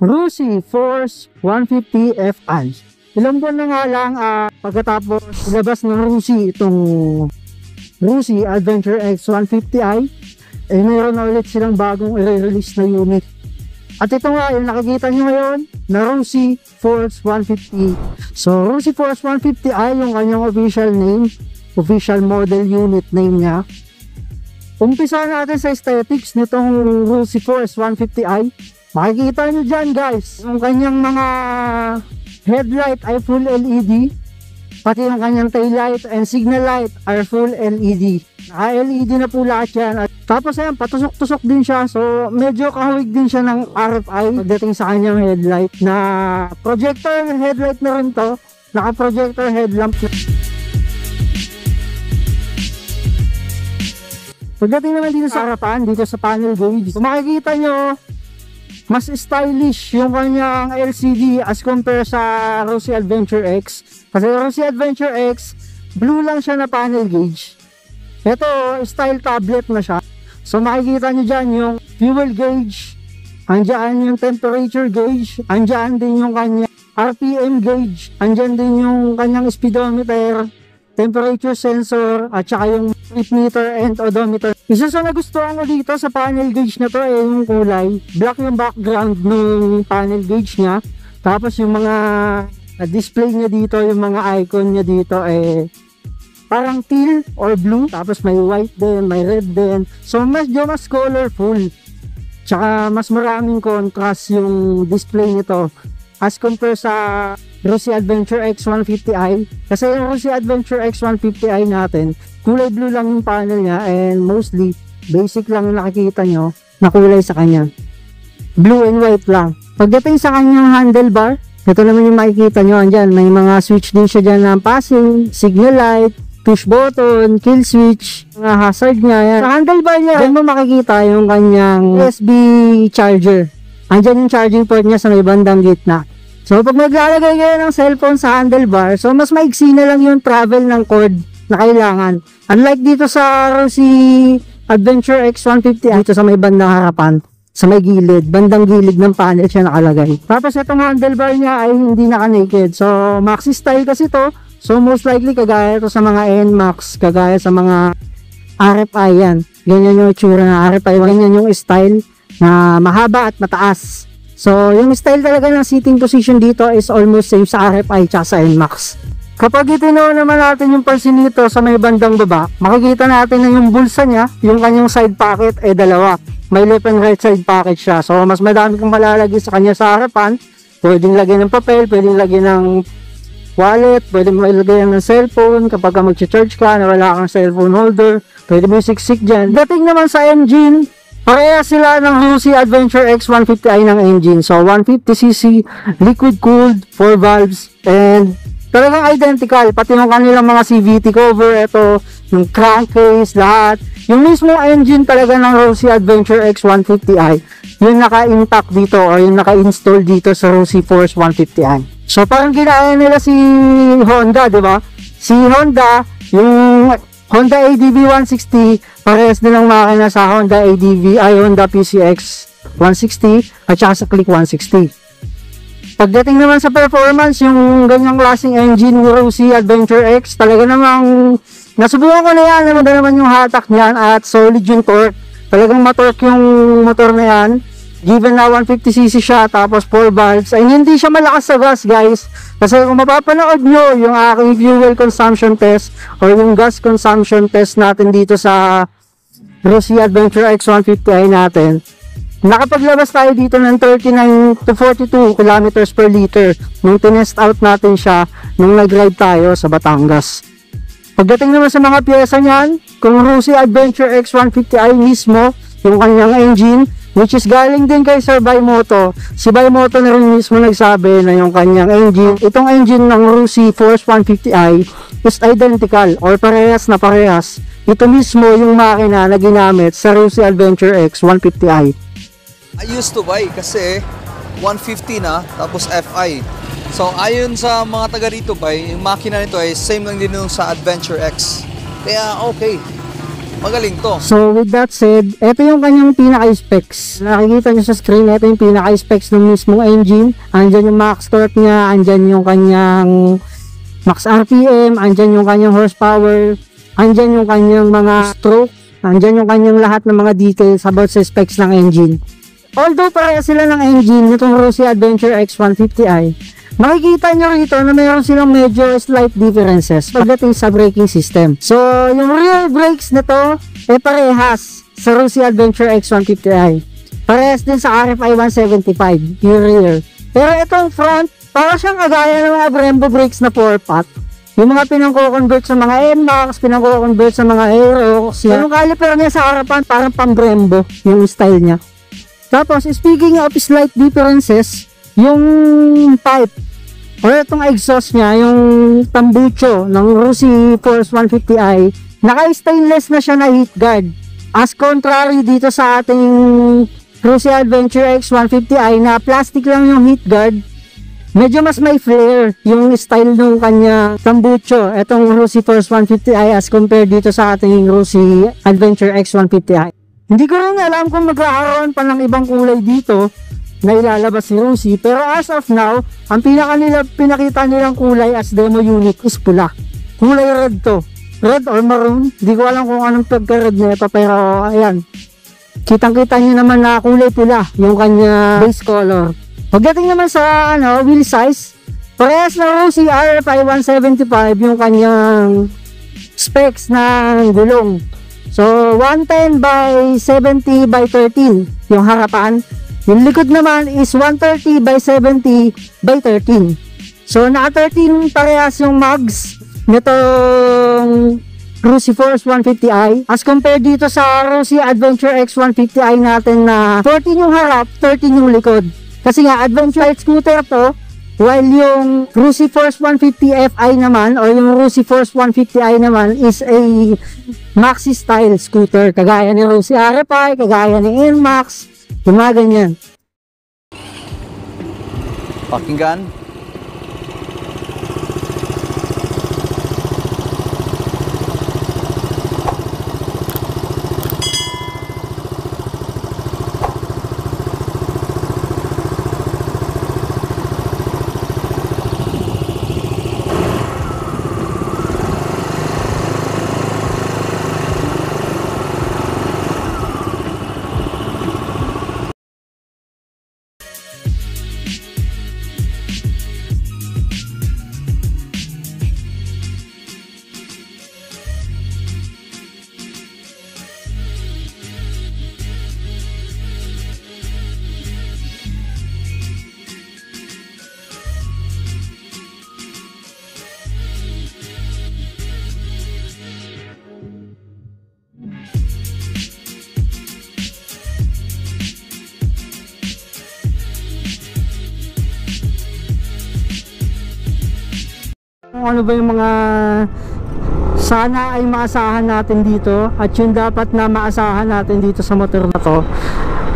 Rusi Force 150 Fi. Ilang buwan na nga lang pagkatapos ilabas ng Rusi itong Rusi Adventure X 150i, mayroon na ulit silang bagong i-release na unit. At ito nga yung nakikita nyo ngayon na Rusi Force 150. So Rusi Force 150i yung kanyang official name, official model unit name niya. Umpisa natin sa aesthetics nitong Rusi Force 150i. Makikita nyo dyan guys, yung kanyang mga headlight ay full LED, pati yung kanyang taillight and signal light are full LED. LED na po lahat yan. At tapos ayan, patusok-tusok din siya, so medyo kahawig din siya ng RFI pagdating sa kanyang headlight na projector headlight na rin to, naka-projector headlamp na. Pagdating naman dito sa harapan, dito sa panel gauge, kung makikita nyo, mas stylish yung kanyang LCD as compare sa Rusi Adventure X. Kasi Rusi Adventure X, blue lang siya na panel gauge. Ito, style tablet na siya. So makikita nyo dyan yung fuel gauge, andyan yung temperature gauge, andyan din yung kanyang RPM gauge, andyan din yung kanyang speedometer, temperature sensor, at saka yung trip meter and odometer. Isa sa nagustuhan ko dito sa panel gauge na to ay yung kulay. Black yung background ng panel gauge niya. Tapos yung mga display niya dito, yung mga icon niya dito ay parang teal or blue. Tapos may white din, may red din. So medyo mas colorful. Tsaka mas maraming contrast yung display nito as compare sa Rusi Adventure X 150i. Kasi yung Rusi Adventure X 150i natin, kulay blue lang yung panel niya and mostly basic lang yung nakikita nyo na kulay sa kanya. Blue and white lang. Pagdating sa kanyang handlebar, ito naman yung makikita nyo. Andyan, may mga switch din siya dyan ng passing, signal light, push button, kill switch, mga hazard niya. Yan. Sa handlebar niya, dyan mo makikita yung kanyang USB charger. Andyan yung charging port niya sa may bandang gitna. So pag maglalagay kayo ng cellphone sa handlebar, so mas maiksi na lang yung travel ng cord na kailangan. Unlike dito sa Rusi Adventure X 150, dito sa may bandang harapan, sa may gilid, bandang gilid ng panel siya nakalagay. Tapos itong handlebar niya ay hindi naka-naked. So maxi style kasi to. So most likely kagaya ito sa mga NMAX, kagaya sa mga RFI yan. Ganyan yung itsura ng RFI, ganyan yung style na mahaba at mataas. So yung style talaga ng seating position dito is almost same sa RFI at sa NMAX. Kapag itinaw naman natin yung pansin nito sa may bandang baba, makikita natin na yung bulsa niya, yung kanyang side pocket ay dalawa. May left and right side pocket siya. So mas madami kong malalagay sa kanya sa harapan. Pwedeng lagyan ng papel, pwedeng lagyan ng wallet, pwedeng mailagay ng cellphone kapag mag-charge ka na wala kang cellphone holder. Pwede mo siksik dyan. Dating naman sa engine, pareha sila ng Rusi Adventure X 150i ng engine. So 150cc, liquid cooled, 4 valves, and talagang identical. Pati yung kanilang mga CVT cover, ito, yung crankcase, lahat. Yung mismo engine talaga ng Rusi Adventure X 150i, yung naka-intact dito or yung naka-install dito sa Rusi Force 150i. So parang ginaya nila si Honda, di ba? Si Honda, yung Honda ADV 160, parehas nilang makina sa Honda ADV ay Honda PCX 160 at saka sa Click 160. Pagdating naman sa performance, yung ganyang klaseng engine ni Rusi Adventure X, talaga namang nasubukan ko na yan. Maganda naman yung hatak niyan at solid yung torque. Talagang matorque yung motor na yan. Given na 150cc siya, tapos 4 valves, ay hindi siya malakas sa gas guys. Kasi kung mapapanood nyo yung aking fuel consumption test or yung gas consumption test natin dito sa Rusi Adventure X 150i natin, nakapaglabas tayo dito ng 39 to 42 kilometers per liter nung tinest out natin siya nung nag-ride tayo sa Batangas. Pagdating naman sa mga pyesa niyan, kung Rusi Adventure X 150i mismo, yung kanyang engine, which is galing din kay Sir Baymoto. Si Baymoto na rin mismo nagsabi na yung kanyang engine, itong engine ng Rusi Force 150i is identical or parehas na parehas. Ito mismo yung makina na ginamit sa Rusi Adventure X 150i. I used to buy kasi 150 na tapos FI. So ayon sa mga taga rito bay, yung makina nito ay same lang din yung sa Adventure X. Kaya okay. Magaling to. So with that said, ito yung kanyang pinaka-specs. Nakikita nyo sa screen, ito yung pinaka-specs ng mismong engine. Andyan yung max torque niya, andyan yung kanyang max RPM, andyan yung kanyang horsepower, andyan yung kanyang mga stroke, andyan yung kanyang lahat ng mga details about sa specs ng engine. Although pareha sila ng engine nitong Rusi Adventure X 150i, makikita nyo rito na mayroon silang medyo slight differences pagdating sa braking system. So, yung rear brakes nito ay parehas sa Rusi Adventure X 150i. Parehas din sa RFI 175, yung rear. Pero itong front, para siyang kagaya ng mga Brembo brakes na 4-pot. Yung mga pinangko-convert sa mga NMAX, pinangko-convert sa mga Aerox. Yung caliper niya sa harapan, parang pang Brembo yung style niya. Tapos, speaking of slight differences, yung pipe or itong exhaust niya, yung tambucho ng Rusi Force 150i, naka-stainless na siya na heat guard. As contrary dito sa ating Rusi Adventure X 150i na plastic lang yung heat guard, medyo mas may flare yung style ng kanya tambucho, itong Rusi Force 150i as compared dito sa ating Rusi Adventure X 150i. Hindi ko rin alam kung magkakaroon pa ng ibang kulay dito na ilalabas si Rusi, pero as of now, ang pinakita nilang kulay as demo unit is pula. Kulay red to. Red or maroon, hindi ko alam kung anong pagka-red nito, pero ayan. Kitang-kita nyo naman na kulay pula yung kanya base color. Pagdating naman sa wheel size, parehas na Rusi RFI 175 yung kanyang specs ng gulong. So, 110 by 70 by 13 yung harapan. Yung likod naman is 130 by 70 by 13. So, naka 13 parehas yung mags nitong Rusi Force 150i as compared dito sa Rusi Adventure X 150i natin na 14 yung harap, 13 yung likod. Kasi nga, adventure scooter to, while yung Rusi Force 150 Fi naman or yung Rusi Force 150i naman is a maxi style scooter. Kagaya ni Rusi RFI, kagaya ni NMAX, yung mga ganyan. Pakinggan. Ano ba yung mga sana ay maasahan natin dito at yung dapat na maasahan natin dito sa motor na to.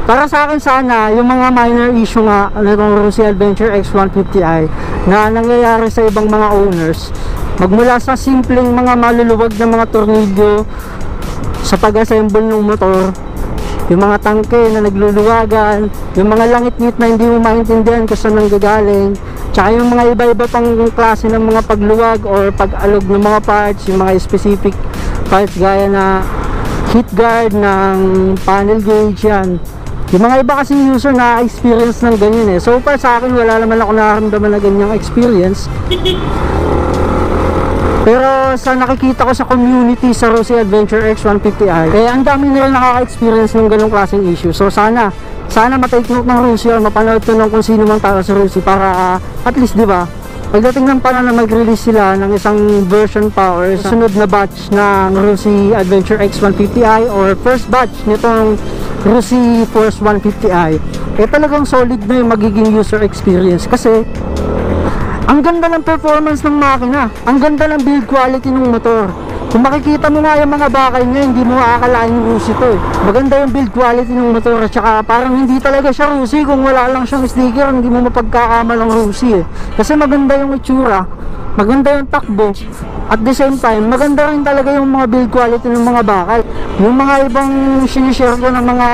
Para sa akin sana, yung mga minor issue nga nitong Rusi Adventure X 150i na nangyayari sa ibang mga owners, magmula sa simpleng mga maluluwag na mga tornilyo sa pag-assemble ng motor, yung mga tangke na nagluluwagan, yung mga langit-ngit na hindi mo maintindihan kung saan nanggagaling, tsaka yung mga iba-iba pang klase ng mga pagluwag or pag-alog ng mga parts, yung mga specific parts gaya na heat guard ng panel gauge, yan. Yung mga iba kasi user na experience ng ganyan eh. So far sa akin wala naman ako nararamdaman na ganyang experience. Pero sa nakikita ko sa community sa Rusi Adventure X 150i, kaya ang dami nila nakaka-experience ng ganong klaseng issue. So sana matake note ng Rusi or mapanood to ng kung sino mang tao sa Rusi para at least, di ba, pagdating ng panahon na mag-release sila ng isang version pa or sunod na batch ng Rusi Adventure X 150i or first batch nitong Rossi Force 150i, talagang solid na yung magiging user experience kasi ang ganda ng performance ng makina, ang ganda ng build quality ng motor. Kung makikita mo nga yung mga bakal niya, hindi mo aakalain yung Rossi to eh. Maganda yung build quality ng motor at saka parang hindi talaga siya Rossi kung wala lang siyang sticker, hindi mo mapagkakama ng Rossi eh. Kasi maganda yung itsura, maganda yung takbo, at the same time, maganda rin talaga yung mga build quality ng mga bakal. Yung mga ibang sinishare ko ng mga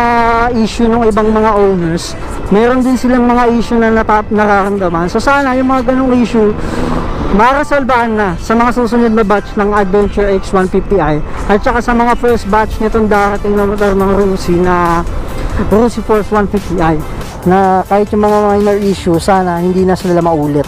issue ng ibang mga owners, meron din silang mga issue na nararamdaman. So sana yung mga ganong issue marasolbahan na sa mga susunod na batch ng Adventure X 150i at saka sa mga first batch nitong darating na motor ng Rossi na Rossi Force 150i, na kahit yung mga minor issue sana hindi na sila maulit.